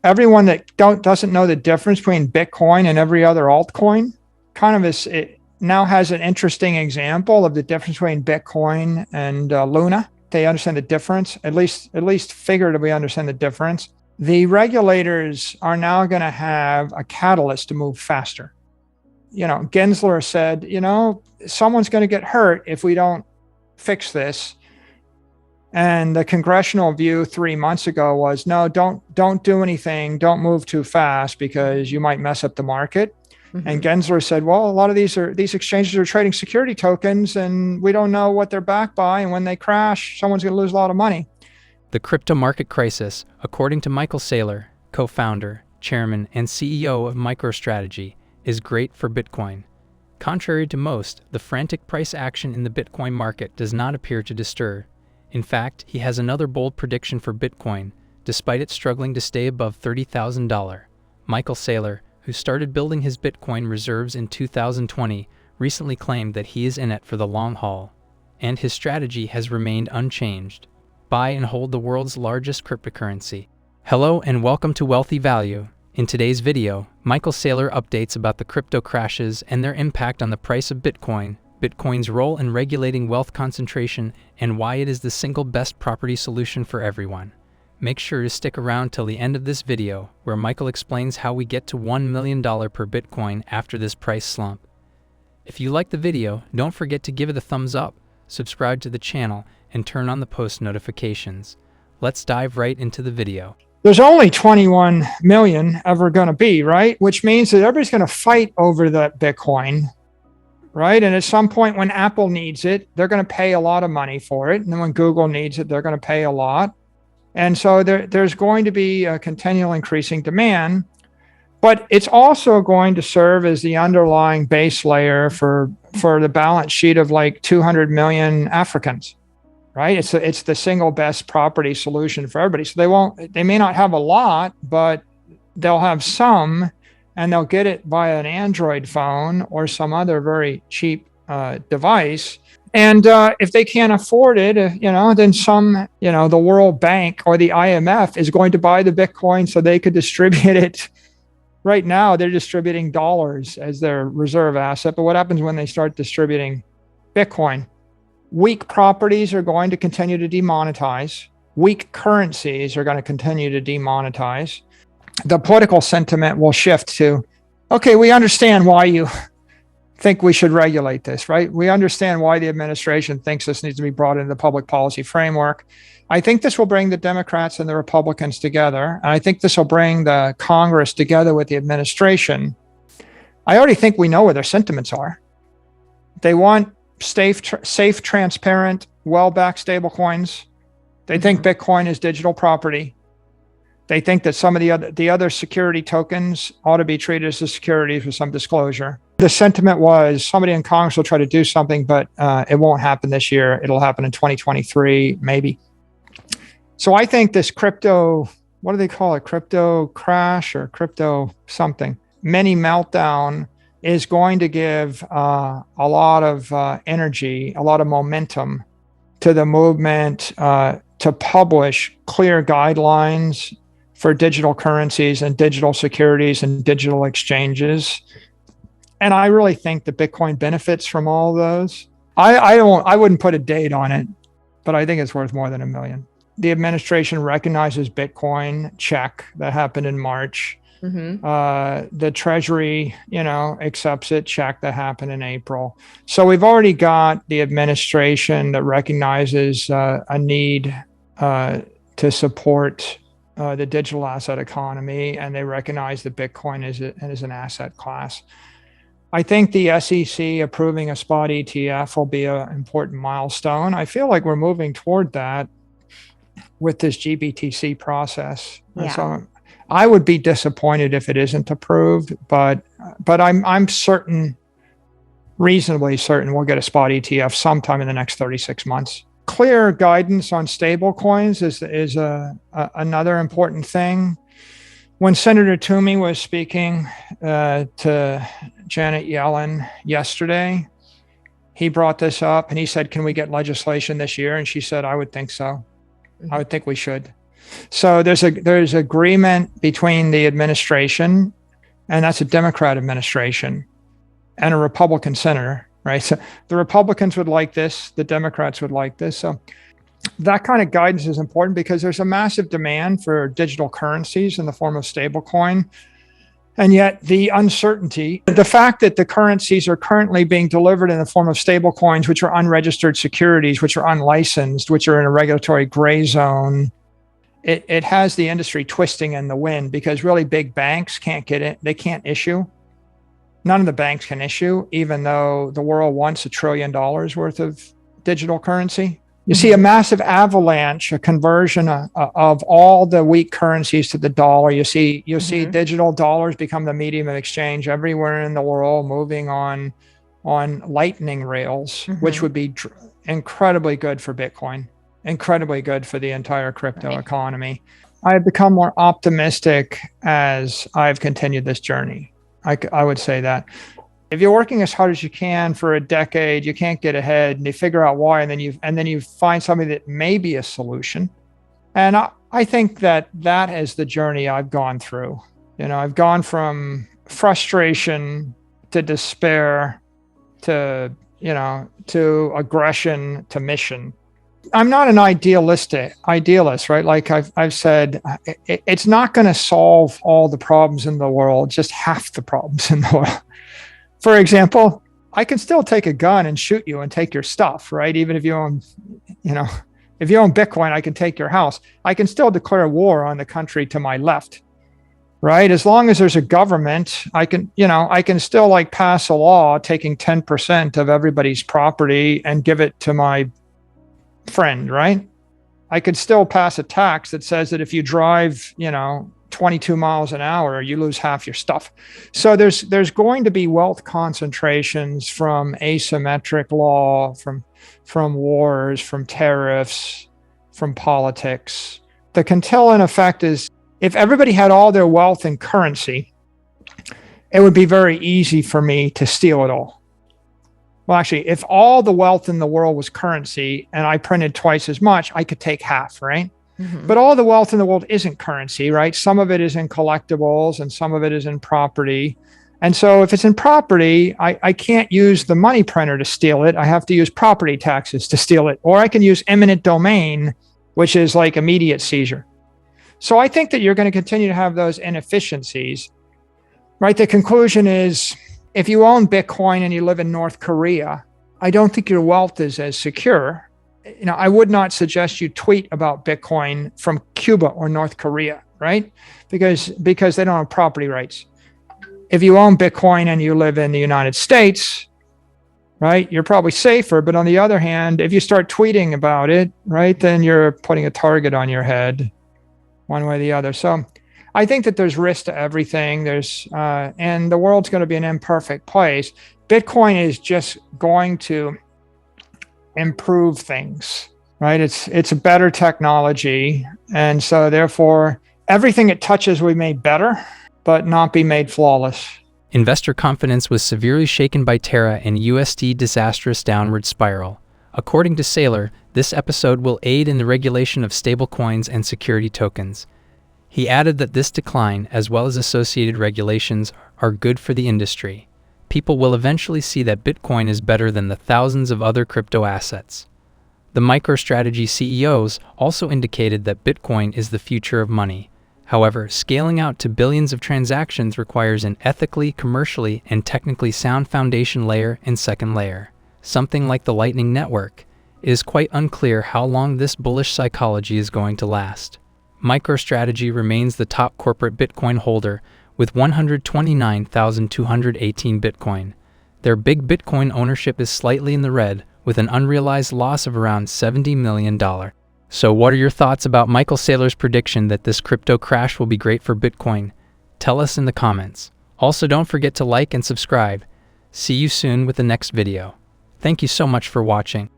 everyone that doesn't know the difference between Bitcoin and every other altcoin kind of it now has an interesting example of the difference between Bitcoin and Luna. They understand the difference, at least figuratively understand the difference. The regulators are now going to have a catalyst to move faster. Gensler said, someone's going to get hurt if we don't fix this. And the congressional view 3 months ago was, no, don't do anything. Don't move too fast because you might mess up the market. Mm-hmm. And Gensler said, well, a lot of these exchanges are trading security tokens and we don't know what they're backed by. And when they crash, someone's going to lose a lot of money. The crypto market crisis, according to Michael Saylor, co-founder, chairman, and CEO of MicroStrategy, is great for Bitcoin. Contrary to most, the frantic price action in the Bitcoin market does not appear to disturb. In fact, he has another bold prediction for Bitcoin, despite it struggling to stay above $30,000. Michael Saylor, who started building his Bitcoin reserves in 2020, recently claimed that he is in it for the long haul, and his strategy has remained unchanged. Buy and hold the world's largest cryptocurrency. Hello and welcome to Wealthy Value. In today's video, Michael Saylor updates about the crypto crashes and their impact on the price of Bitcoin, Bitcoin's role in regulating wealth concentration, and why it is the single best property solution for everyone. Make sure to stick around till the end of this video, where Michael explains how we get to $1 million per Bitcoin after this price slump. If you like the video, don't forget to give it a thumbs up, subscribe to the channel, and turn on the post notifications. Let's dive right into the video. There's only 21 million ever going to be, right? Which means that everybody's going to fight over that Bitcoin, right? And at some point when Apple needs it, they're going to pay a lot of money for it. And then when Google needs it, they're going to pay a lot. And so there's going to be a continual increasing demand, but it's also going to serve as the underlying base layer for the balance sheet of like 200 million Africans, right? It's the single best property solution for everybody. So they may not have a lot, but they'll have some, and they'll get it via an Android phone or some other very cheap device. And if they can't afford it, then the World Bank or the IMF is going to buy the Bitcoin so they could distribute it. Right now, they're distributing dollars as their reserve asset. But what happens when they start distributing Bitcoin? Weak properties are going to continue to demonetize. Weak currencies are going to continue to demonetize. The political sentiment will shift to, okay, we understand why you think we should regulate this, right? We understand why the administration thinks this needs to be brought into the public policy framework. I think this will bring the Democrats and the Republicans together. And I think this will bring the Congress together with the administration. I already think we know where their sentiments are. They want safe, transparent, well-backed stablecoins. They think Bitcoin is digital property. They think that some of the other security tokens ought to be treated as securities with some disclosure. The sentiment was somebody in Congress will try to do something, but it won't happen this year. It'll happen in 2023, maybe. So I think this crypto, what do they call it? Crypto crash or crypto something, mini meltdown is going to give a lot of energy, a lot of momentum to the movement to publish clear guidelines for digital currencies and digital securities and digital exchanges. And I really think that Bitcoin benefits from all of those. I wouldn't put a date on it, but I think it's worth more than $1 million. The administration recognizes Bitcoin, check, that happened in March. The Treasury, accepts it, check, that happened in April. So we've already got the administration that recognizes a need to support the digital asset economy, and they recognize that Bitcoin is an asset class. I think the SEC approving a spot ETF will be an important milestone. I feel like we're moving toward that with this GBTC process. Yeah. So I would be disappointed if it isn't approved, but I'm certain, reasonably certain, we'll get a spot ETF sometime in the next 36 months. Clear guidance on stable coins is another important thing. When Senator Toomey was speaking to Janet Yellen yesterday, he brought this up and he said, can we get legislation this year? And she said, I would think so. I would think we should. So there's agreement between the administration, and that's a Democrat administration, and a Republican senator, right? So the Republicans would like this, the Democrats would like this. So that kind of guidance is important because there's a massive demand for digital currencies in the form of stablecoin. And yet the uncertainty, the fact that the currencies are currently being delivered in the form of stablecoins, which are unregistered securities, which are unlicensed, which are in a regulatory gray zone, it has the industry twisting in the wind because really big banks can't get it. They can't issue. None of the banks can issue, even though the world wants $1 trillion worth of digital currency. You see a massive avalanche, a conversion of all the weak currencies to the dollar. You'll see digital dollars become the medium of exchange everywhere in the world, moving on lightning rails, which would be incredibly good for Bitcoin, incredibly good for the entire crypto economy. I have become more optimistic as I've continued this journey. I would say that. If you're working as hard as you can for a decade, you can't get ahead, and you figure out why, and then you find something that may be a solution. And I think that is the journey I've gone through. I've gone from frustration to despair to aggression to mission. I'm not an idealist, right? Like I've said, it's not going to solve all the problems in the world, just half the problems in the world. For example, I can still take a gun and shoot you and take your stuff, right? Even if you own, if you own Bitcoin, I can take your house. I can still declare war on the country to my left, right? As long as there's a government, I can still like pass a law taking 10% of everybody's property and give it to my friend, right? I could still pass a tax that says that if you drive, 22 miles an hour, you lose half your stuff. So there's going to be wealth concentrations from asymmetric law, from wars, from tariffs, from politics. The Cantillon effect is if everybody had all their wealth in currency, it would be very easy for me to steal it all. Well, actually, if all the wealth in the world was currency and I printed twice as much, I could take half, right? But all the wealth in the world isn't currency, right? Some of it is in collectibles and some of it is in property. And so if it's in property, I can't use the money printer to steal it. I have to use property taxes to steal it. Or I can use eminent domain, which is like immediate seizure. So I think that you're going to continue to have those inefficiencies, right? The conclusion is if you own Bitcoin and you live in North Korea, I don't think your wealth is as secure. I would not suggest you tweet about Bitcoin from Cuba or North Korea, right? Because they don't have property rights. If you own Bitcoin and you live in the United States, right, you're probably safer. But on the other hand, if you start tweeting about it, right, then you're putting a target on your head one way or the other. So I think that there's risk to everything. And the world's going to be an imperfect place. Bitcoin is just going to improve things, right? It's a better technology. And so therefore, everything it touches will be made better, but not be made flawless. Investor confidence was severely shaken by Terra and USD disastrous downward spiral. According to Saylor, this episode will aid in the regulation of stablecoins and security tokens. He added that this decline, as well as associated regulations, are good for the industry. People will eventually see that Bitcoin is better than the thousands of other crypto assets. The MicroStrategy CEOs also indicated that Bitcoin is the future of money. However, scaling out to billions of transactions requires an ethically, commercially, and technically sound foundation layer and second layer, something like the Lightning Network. It is quite unclear how long this bullish psychology is going to last. MicroStrategy remains the top corporate Bitcoin holder, with 129,218 Bitcoin. Their big Bitcoin ownership is slightly in the red, with an unrealized loss of around $70 million. So what are your thoughts about Michael Saylor's prediction that this crypto crash will be great for Bitcoin? Tell us in the comments. Also, don't forget to like and subscribe. See you soon with the next video. Thank you so much for watching.